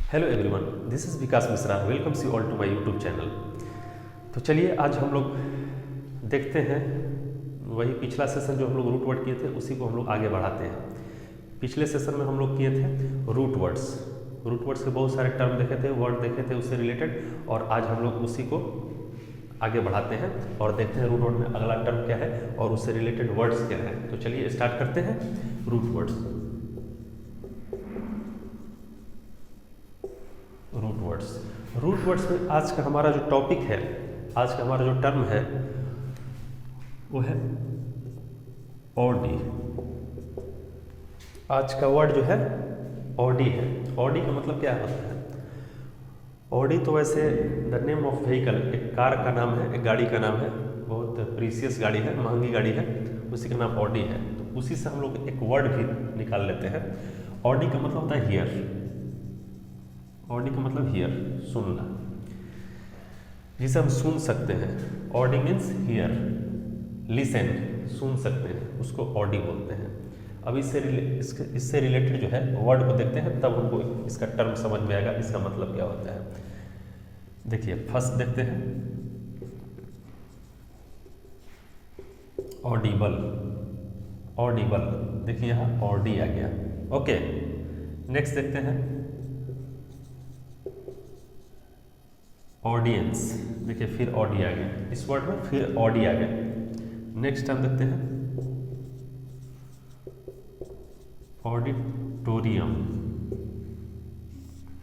Hello everyone, this is Vikas Mishra. Welcomes you all to my YouTube channel. तो चलिए आज हम लोग देखते हैं वही पिछला सेशन जो हम लोग रूट वर्ड किए थे उसी को हम लोग आगे बढ़ाते हैं। पिछले सेशन में हम लोग किए थे रूट वर्ड्स। रूट वर्ड्स के बहुत सारे टर्म देखे थे, वर्ड देखे थे उससे रिलेटेड, और आज हम लोग उसी को आगे बढ़ाते हैं और देखते हैं रूट वर्ड में अगला टर्म क्या है और उससे रिलेटेड वर्ड्स क्या है। तो चलिए स्टार्ट करते हैं रूट वर्ड्स। रूट वर्ड्स में आज का हमारा जो टॉपिक है, आज का हमारा जो टर्म है वो है ऑडी। आज का वर्ड जो है ऑडी है। ऑडी का मतलब क्या होता है? ऑडी तो वैसे द नेम ऑफ व्हीकल, एक कार का नाम है, एक गाड़ी का नाम है, बहुत प्रीसियस गाड़ी है, महंगी गाड़ी है, उसी का नाम ऑडी है। तो उसी से हम लोग एक वर्ड भी निकाल लेते हैं। ऑडी का मतलब होता है हियर। ऑडी का मतलब हियर, सुनना, जिसे हम सुन सकते हैं। ऑडी मीन्स हियर, लिसन, सुन सकते हैं, उसको ऑडी बोलते हैं। अब इससे रिलेटेड जो है वर्ड को देखते हैं, तब हमको इसका टर्म समझ में आएगा, इसका मतलब क्या होता है। देखिए फर्स्ट देखते हैं ऑडिबल। ऑडिबल, देखिए यहाँ ऑडी आ गया। ओके, नेक्स्ट देखते हैं ऑडियंस। देखिए फिर ऑडी आ गया, इस वर्ड में फिर ऑडी आ गया। नेक्स्ट टाइम देखते हैं ऑडिटोरियम,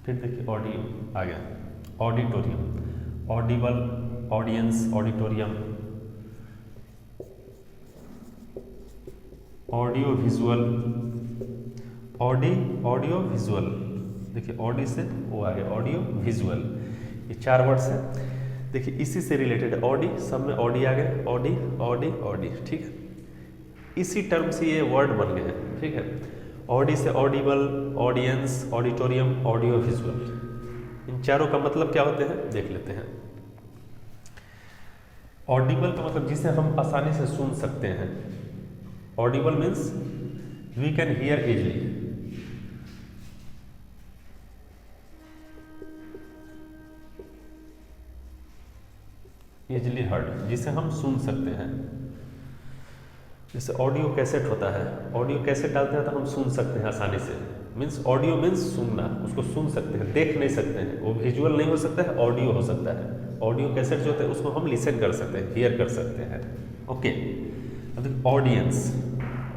फिर देखिए ऑडी आ गया, auditorium. Audible, audience, auditorium. Audio visual, audio visual, देखिए ऑडी से वो आ गया ऑडियो विजुअल। ये चार वर्ड्स हैं। देखिए इसी से रिलेटेड ऑडी, सब में ऑडी आ गए, ऑडी ऑडी ऑडी, ठीक है। इसी टर्म से ये वर्ड बन गए हैं, ठीक है। ऑडी से audible, audience, auditorium, audio visual. इन चारों का मतलब क्या होते हैं देख लेते हैं। ऑडिबल का मतलब जिसे हम आसानी से सुन सकते हैं। Audible means we can hear easily. Easily heard, जिसे हम सुन सकते हैं। जैसे ऑडियो कैसेट होता है, ऑडियो कैसेट डालते हैं तो हम सुन सकते हैं आसानी से। मीन्स ऑडियो मीन्स सुनना, उसको सुन सकते हैं, देख नहीं सकते हैं। वो विजुअल नहीं हो सकता है, ऑडियो हो सकता है। ऑडियो कैसेट जो होते हैं उसको हम लिसन कर सकते हैं, हियर कर सकते हैं। ओके, अब ऑडियंस।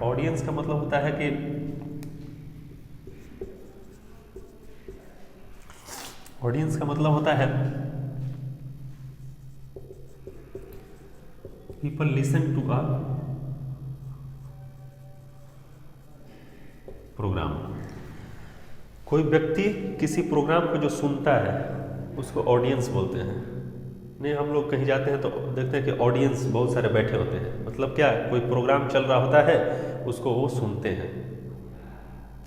ऑडियंस का मतलब होता है कि ऑडियंस का मतलब होता है people listen to a programme. कोई व्यक्ति किसी प्रोग्राम को जो सुनता है उसको ऑडियंस बोलते हैं। नहीं, हम लोग कहीं जाते हैं तो देखते हैं कि ऑडियंस बहुत सारे बैठे होते हैं। मतलब क्या, कोई प्रोग्राम चल रहा होता है उसको वो सुनते हैं।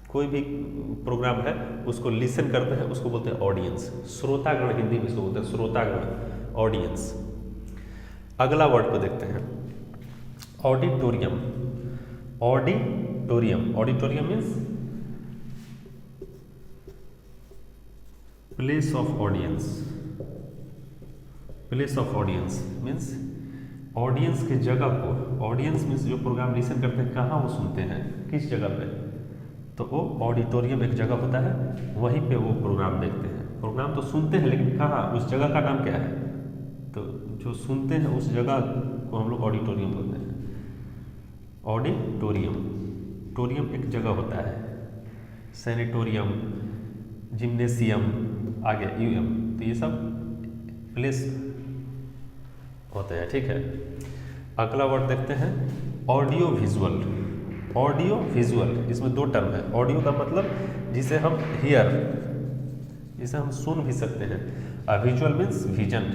कोई भी प्रोग्राम है उसको लिसन करते हैं, उसको बोलते हैं ऑडियंस। श्रोतागण हिंदी में इसको बोलते हैं, श्रोतागण, ऑडियंस। अगला वर्ड को देखते हैं auditorium. Auditorium, auditorium means place of audience. Place of audience means audience की जगह को। ऑडियंस मीन्स जो प्रोग्राम लिसन करते हैं, कहाँ वो सुनते हैं, किस जगह पे, तो वो ऑडिटोरियम एक जगह होता है, वहीं पे वो प्रोग्राम देखते हैं। प्रोग्राम तो सुनते हैं लेकिन कहाँ, उस जगह का नाम क्या है, तो जो सुनते हैं उस जगह को हम लोग ऑडिटोरियम बोलते हैं। ऑडिटोरियम, टोरियम एक जगह होता है, सैनिटोरियम, जिम्नेशियम, आगे यूएम, तो ये सब प्लेस होते हैं, ठीक है। अगला वर्ड देखते हैं ऑडियो विजुअल। ऑडियो विजुअल, इसमें दो टर्म है। ऑडियो का मतलब जिसे हम हियर, जिसे हम सुन भी सकते हैं। विजुअल मीन्स विजन,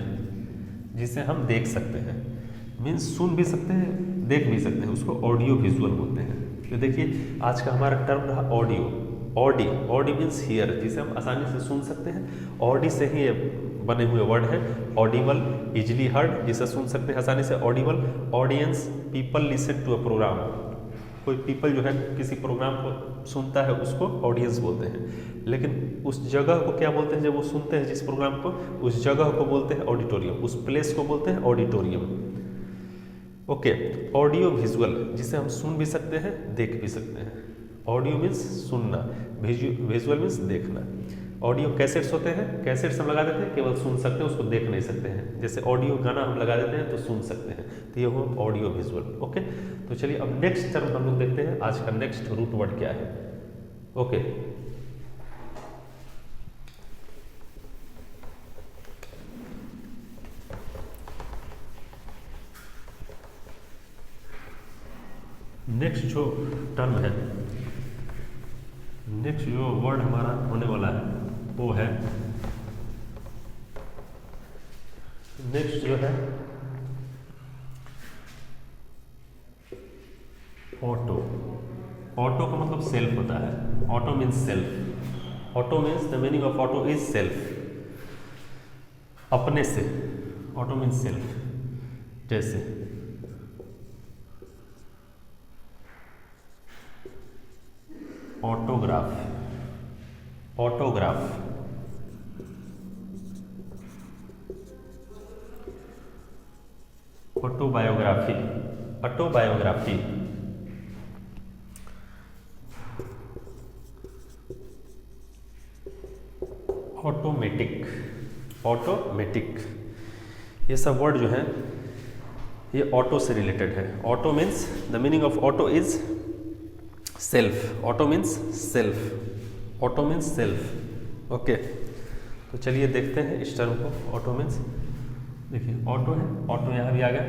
जिसे हम देख सकते हैं। मीन्स सुन भी सकते हैं, देख भी सकते हैं, उसको ऑडियो विजुअल बोलते हैं। तो देखिए आज का हमारा टर्म रहा audio. Audi, Audi means here, जिसे हम आसानी से सुन सकते हैं। ऑडी से ही ये बने हुए वर्ड है। ऑडिबल, इजली हर्ड, जिसे सुन सकते हैं आसानी से, audible. Audience, people listen to a programme. कोई पीपल जो है किसी प्रोग्राम को सुनता है उसको ऑडियंस बोलते हैं, लेकिन उस जगह को क्या बोलते हैं जब वो सुनते हैं जिस प्रोग्राम को, उस जगह को बोलते हैं ऑडिटोरियम, उस प्लेस को बोलते हैं ऑडिटोरियम। ओके, ऑडियो विजुअल जिसे हम सुन भी सकते हैं देख भी सकते हैं। ऑडियो मीन्स सुनना, विजुअल मीन्स देखना। ऑडियो कैसेट्स होते हैं, कैसेट्स हम लगा देते हैं केवल सुन सकते हैं, उसको देख नहीं सकते हैं। जैसे ऑडियो गाना हम लगा देते हैं तो सुन सकते हैं, तो ये हुआ ऑडियो विजुअल। ओके, तो चलिए अब नेक्स्ट टर्म हम लोग देखते हैं, आज का नेक्स्ट रूट वर्ड क्या है। ओके, नेक्स्ट जो टर्म है, नेक्स्ट जो वर्ड हमारा होने वाला है वो है, नेक्स्ट जो है ऑटो। ऑटो का मतलब सेल्फ होता है। Auto means self. Auto means the meaning of auto is self, अपने से। Auto means self. जैसे autograph, autograph, autobiography, autobiography, automatic, automatic, ये सब वर्ड जो है ये ऑटो से रिलेटेड है। Auto means the meaning of auto is self. Auto means self, auto means self. Okay, तो चलिए देखते हैं इस टर्म को। ऑटो मीन्स, देखिए ऑटो है, ऑटो यहाँ भी आ गया,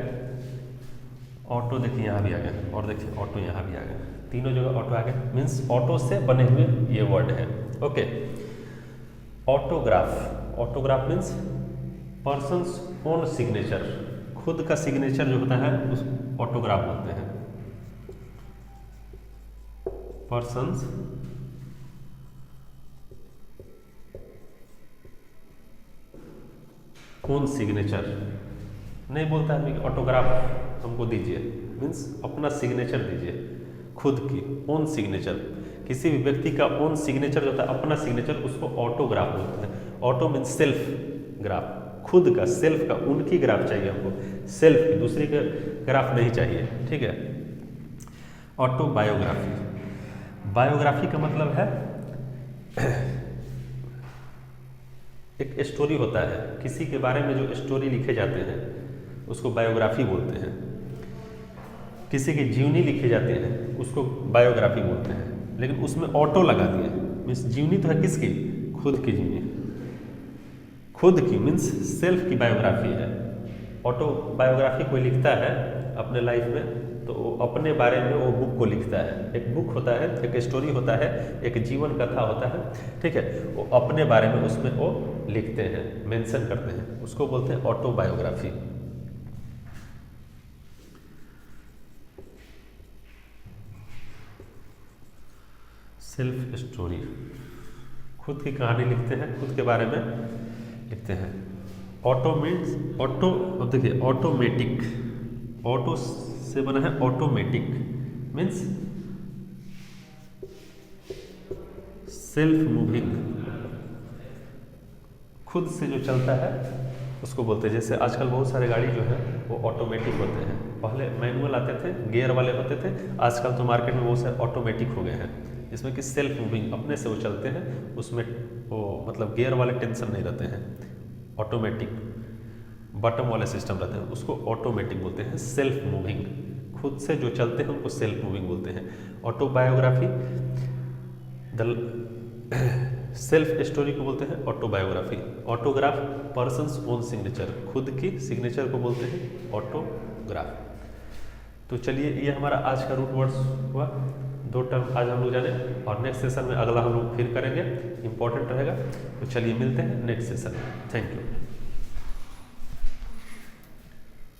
ऑटो देखिए यहाँ भी आ गया, और देखिए ऑटो यहाँ भी आ गया, तीनों जगह ऑटो आ गया, मीन्स ऑटो से बने हुए ये वर्ड है। Okay, autograph, autograph means persons own signature, खुद का सिग्नेचर जो होता है उस ऑटोग्राफ बोलते हैं। पर्सन्स ओन सिग्नेचर नहीं बोलता है कि ऑटोग्राफ हमको दीजिए, मीन्स अपना सिग्नेचर दीजिए, खुद की ओन सिग्नेचर। किसी भी व्यक्ति का ओन सिग्नेचर जो होता है, अपना सिग्नेचर, उसको ऑटोग्राफ बोलते हैं। ऑटो मीन्स सेल्फ ग्राफ, खुद का, सेल्फ का, उनकी ग्राफ चाहिए हमको, सेल्फ की, दूसरी का ग्राफ नहीं चाहिए। ठीक है। ऑटोबायोग्राफी, बायोग्राफी का मतलब है एक स्टोरी होता है, किसी के बारे में जो स्टोरी लिखे जाते हैं उसको बायोग्राफी बोलते हैं। किसी की जीवनी लिखी जाती है उसको बायोग्राफी बोलते हैं, लेकिन उसमें ऑटो लगा दिए, मीन्स जीवनी तो है किसकी, खुद की जीवनी, खुद की मीन्स सेल्फ की बायोग्राफी है। ऑटो बायोग्राफी कोई लिखता है अपने लाइफ में तो वो अपने बारे में वो बुक को लिखता है। एक बुक होता है, एक स्टोरी होता है, एक जीवन कथा होता है, ठीक है, वो अपने बारे में उसमें वो लिखते हैं, मेंशन करते हैं, उसको बोलते हैं ऑटोबायोग्राफी। सेल्फ स्टोरी, खुद की कहानी लिखते हैं, खुद के बारे में लिखते हैं। ऑटो मीन्स ऑटो, अब देखिए ऑटोमेटिक, ऑटो से बना है ऑटोमेटिक, मीन्स सेल्फ मूविंग, खुद से जो चलता है उसको बोलते हैं। जैसे आजकल बहुत सारे गाड़ी जो है वो ऑटोमेटिक होते हैं, पहले मैनुअल आते थे, गियर वाले होते थे, आजकल तो मार्केट में बहुत सारे ऑटोमेटिक हो गए हैं, जिसमें कि सेल्फ मूविंग, अपने से वो चलते हैं, उसमें वो मतलब गियर वाले टेंशन नहीं रहते हैं, ऑटोमेटिक बटन वाले सिस्टम रहते हैं, उसको ऑटोमेटिक बोलते हैं। सेल्फ मूविंग, खुद से जो चलते हैं उनको सेल्फ मूविंग बोलते हैं। ऑटोबायोग्राफी, सेल्फ स्टोरी को बोलते हैं autobiography. Autograph, persons own signature, खुद की सिग्नेचर को बोलते हैं ऑटोग्राफ। तो चलिए ये हमारा आज का रूट वर्ड्स हुआ, 2 टर्म आज हम लोग जाने, और नेक्स्ट सेशन में अगला हम लोग फिर करेंगे, इंपॉर्टेंट रहेगा। तो चलिए मिलते हैं नेक्स्ट सेशन में। Thank you.